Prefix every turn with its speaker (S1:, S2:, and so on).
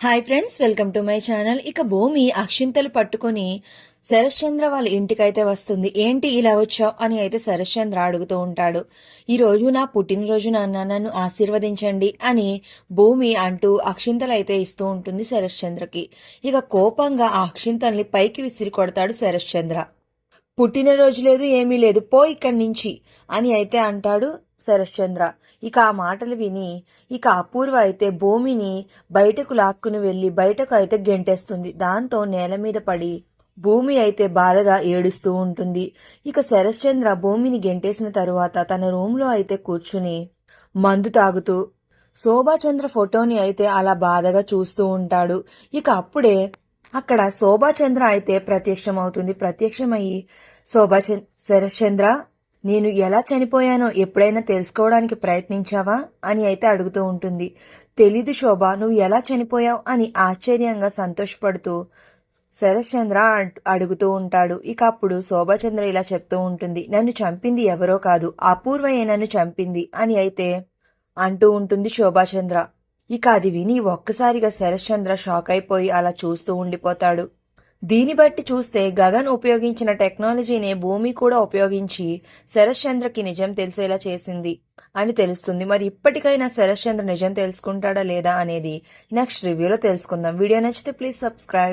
S1: Hi friends, welcome to my channel. ఇక భూమి అక్షింతలు పట్టుకొని శరశ్చంద్ర వాళ్ళ ఇంటికైతే వస్తుంది. ఏంటి ఇలా వచ్చావు అని అయితే శరశ్చంద్ర అడుగుతూ ఉంటాడు. ఈ రోజు నా పుట్టినరోజు నాన్న, నన్ను ఆశీర్వదించండి అని భూమి అంటూ అక్షింతలు అయితే ఇస్తూ ఉంటుంది శరశ్చంద్రకి. ఇక కోపంగా ఆ అక్షింతల్ని పైకి విసిరి కొడతాడు శరశ్చంద్ర. పుట్టినరోజు లేదు, ఏమీ లేదు, పో ఇక్కడి నుంచి అని అయితే అంటాడు శరశ్చంద్ర. ఇక ఆ మాటలు విని ఇక అపూర్వ అయితే భూమిని బయటకు లాక్కుని వెళ్లి బయటకు అయితే గెంటేస్తుంది. దాంతో నేల మీద పడి భూమి అయితే బాధగా ఏడుస్తూ ఉంటుంది. ఇక శరశ్చంద్ర భూమిని గెంటేసిన తరువాత తన రూమ్లో అయితే కూర్చుని మందు తాగుతూ శోభాచంద్ర ఫోటోని అయితే అలా బాధగా చూస్తూ ఉంటాడు. ఇక అప్పుడే అక్కడ శోభాచంద్ర అయితే ప్రత్యక్షమవుతుంది. ప్రత్యక్షమయ్యి శరశ్చంద్ర, నేను ఎలా చనిపోయానో ఎప్పుడైనా తెలుసుకోవడానికి ప్రయత్నించావా అని అయితే అడుగుతూ ఉంటుంది. తెలీదు శోభ, నువ్వు ఎలా చనిపోయావు అని ఆశ్చర్యంగా సంతోషపడుతూ శరశ్చంద్ర అడుగుతూ ఉంటాడు. ఇక అప్పుడు శోభాచంద్ర ఇలా చెప్తూ ఉంటుంది, నన్ను చంపింది ఎవరో కాదు, అపూర్వయే నన్ను చంపింది అని అయితే అంటూ ఉంటుంది శోభాచంద్ర. ఇక అది విని ఒక్కసారిగా శరశ్చంద్ర షాక్ అయిపోయి అలా చూస్తూ ఉండిపోతాడు. దీన్ని బట్టి చూస్తే గగన్ ఉపయోగించిన టెక్నాలజీనే భూమి కూడా ఉపయోగించి శరశ్చంద్రకి నిజం తెలిసేలా చేసింది అని తెలుస్తుంది. మరి ఇప్పటికైనా శరశ్చంద్ర నిజం తెలుసుకుంటాడా లేదా అనేది నెక్స్ట్ రివ్యూలో తెలుసుకుందాం. వీడియో నచ్చితే ప్లీజ్ సబ్స్క్రైబ్.